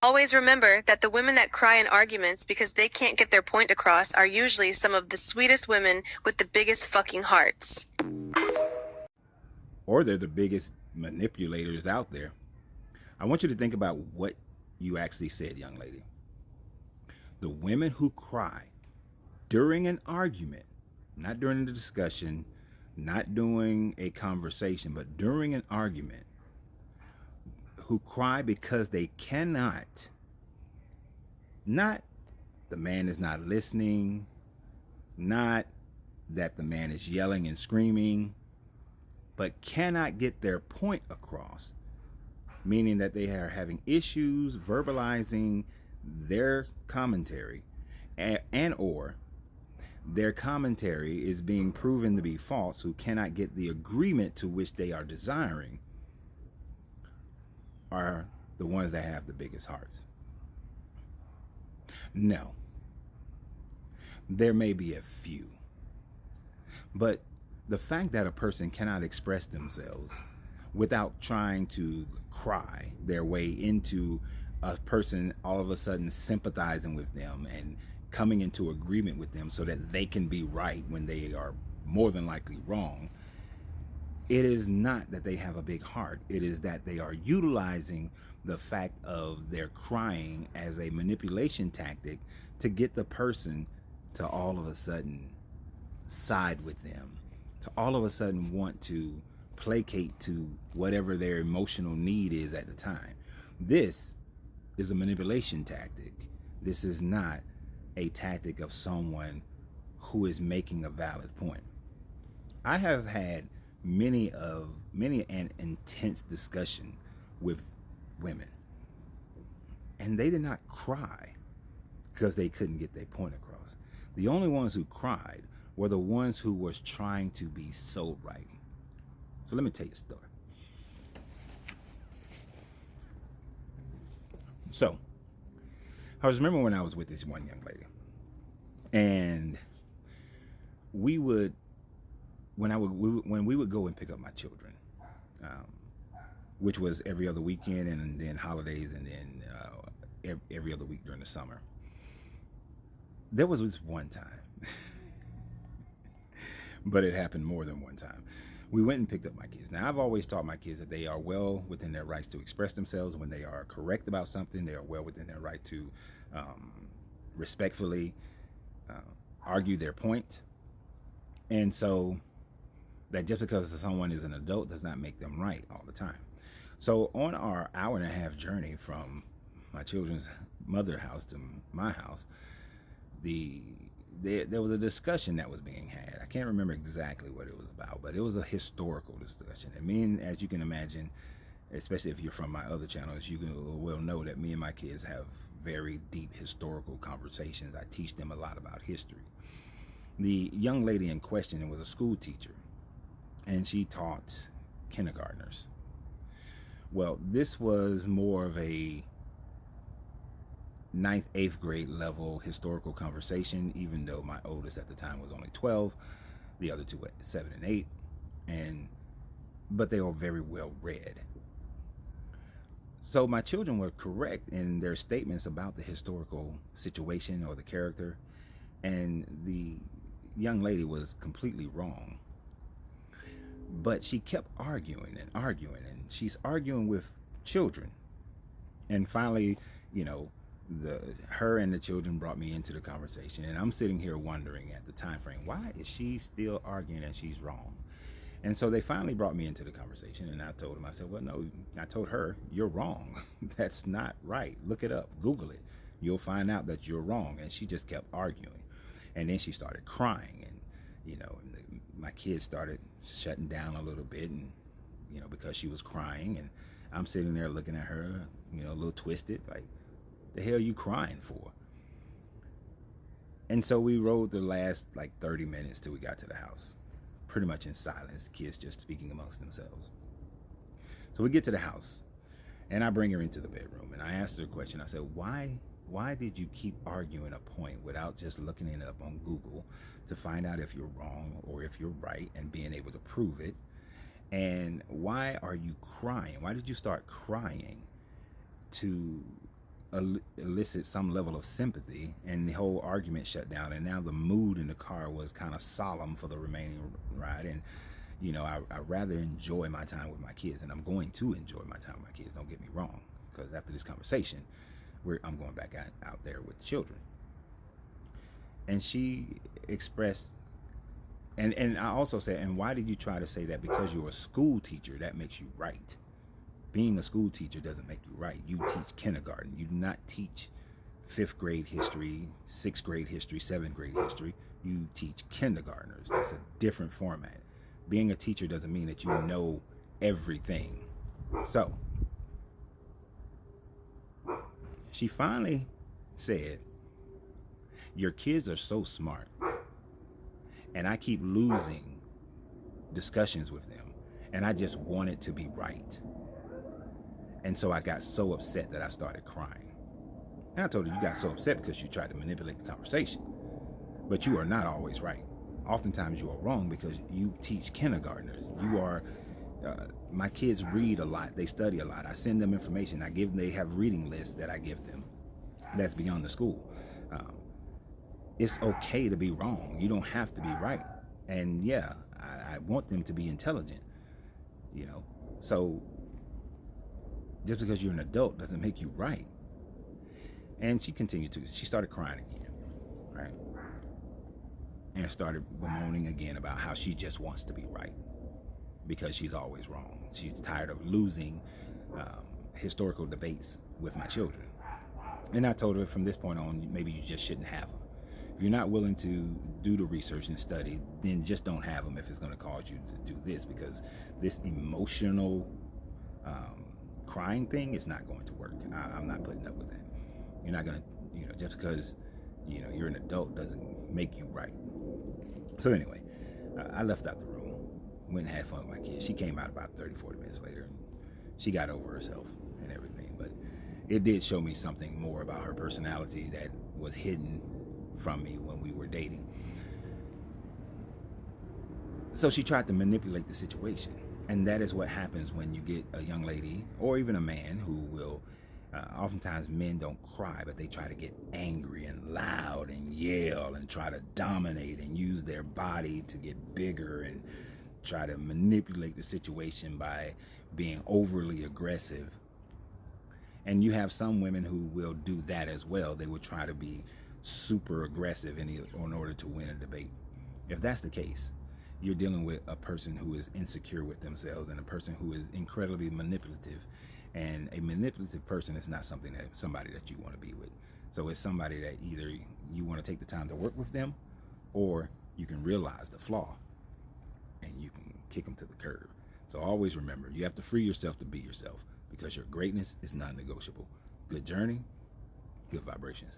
Always remember that the women that cry in arguments because they can't get their point across are usually some of the sweetest women with the biggest fucking hearts. Or they're the biggest manipulators out there. I want you to think about what you actually said, young lady. The women who cry during an argument, not during the discussion, not during a conversation, but during an argument, who cry because they cannot, not the man is not listening, not that the man is yelling and screaming, but cannot get their point across, meaning that they are having issues verbalizing their commentary, and or their commentary is being proven to be false, who cannot get the agreement to which they are desiring, are the ones that have the biggest hearts. No, there may be a few, but the fact that a person cannot express themselves without trying to cry their way into a person all of a sudden sympathizing with them and coming into agreement with them so that they can be right when they are more than likely wrong, it is not that they have a big heart. It is that they are utilizing the fact of their crying as a manipulation tactic to get the person to all of a sudden side with them, to all of a sudden want to placate to whatever their emotional need is at the time. This is a manipulation tactic. This is not a tactic of someone who is making a valid point. I have had many an intense discussion with women, and they did not cry because they couldn't get their point across. The only ones who cried were the ones who was trying to be so right. So let me tell you a story. So I was remember when I was with this one young lady, and we would when we would go and pick up my children, um, which was every other weekend, and then holidays, and then every other week during the summer. There was this one time, but it happened more than one time. We went and picked up my kids. Now, I've always taught my kids that they are well within their rights to express themselves. When they are correct about something, they are well within their right to um, respectfully uh, argue their point. And so, that just because someone is an adult does not make them right all the time. So, on our hour and a half journey from my children's mother house to my house, the there was a discussion that was being had. I can't remember exactly what it was about, but it was a historical discussion. And me, and as you can imagine, especially if you're from my other channels, you will know that me and my kids have very deep historical conversations. I teach them a lot about history. The young lady in question was a school teacher, and she taught kindergartners. Well, this was more of a ninth, eighth grade level historical conversation, even though my oldest at the time was only 12, the other two at 7 and 8, and but they were very well read. So my children were correct in their statements about the historical situation or the character, and the young lady was completely wrong. But she kept arguing and arguing, and she's arguing with children. And finally, you know, her and the children brought me into the conversation, and I'm sitting here wondering at the time frame, why is she still arguing and she's wrong? And so they finally brought me into the conversation, and I told them, I said, well, no, I told her, you're wrong. That's not right. Look it up, Google it. You'll find out that you're wrong. And she just kept arguing, and then she started crying, and my kids started shutting down a little bit, and because she was crying, and I'm sitting there looking at her, a little twisted, like, the hell you crying for? And so we rode the last like 30 minutes till we got to the house, pretty much in silence, the kids just speaking amongst themselves. So we get to the house, and I bring her into the bedroom, and I asked her a question. I said, why did you keep arguing a point without just looking it up on Google to find out if you're wrong or if you're right and being able to prove it? And why are you crying? Why did you start crying to elicit some level of sympathy, and the whole argument shut down. And now the mood in the car was kind of solemn for the remaining ride. And I rather enjoy my time with my kids, and I'm going to enjoy my time with my kids. Don't get me wrong, because after this conversation, I'm going back out there with the children. And she expressed, and I also said, and why did you try to say that because you're a school teacher that makes you right? Being a school teacher doesn't make you right. You teach kindergarten. You do not teach fifth grade history, sixth grade history, seventh grade history. You teach kindergartners. That's a different format. Being a teacher doesn't mean that you know everything. So she finally said, your kids are so smart, and I keep losing discussions with them, and I just want it to be right. And so I got so upset that I started crying. And I told her, you got so upset because you tried to manipulate the conversation. But you are not always right. Oftentimes you are wrong because you teach kindergartners. My kids read a lot. They study a lot. I send them information. They have reading lists that I give them. That's beyond the school. It's okay to be wrong. You don't have to be right. And yeah, I want them to be intelligent. So just because you're an adult doesn't make you right. And she continued to. She started crying again, right? And started bemoaning again about how she just wants to be right because she's always wrong. She's tired of losing historical debates with my children. And I told her from this point on, maybe you just shouldn't have them. If you're not willing to do the research and study, then just don't have them if it's going to cause you to do this, because this emotional crying thing is not going to work. I'm not putting up with that. You're not going to, just because, you're an adult doesn't make you right. So anyway, I left out the room, went and had fun with my kids. She came out about 30, 40 minutes later, and she got over herself and everything. But it did show me something more about her personality that was hidden from me when we were dating. So she tried to manipulate the situation. And that is what happens when you get a young lady or even a man who will, oftentimes men don't cry, but they try to get angry and loud and yell and try to dominate and use their body to get bigger and try to manipulate the situation by being overly aggressive. And you have some women who will do that as well. They will try to be super aggressive in order to win a debate. If that's the case, you're dealing with a person who is insecure with themselves and a person who is incredibly manipulative. And a manipulative person is not somebody that you want to be with. So it's somebody that either you want to take the time to work with them, or you can realize the flaw and you can kick them to the curb. So always remember, you have to free yourself to be yourself, because your greatness is non-negotiable. Good journey, good vibrations.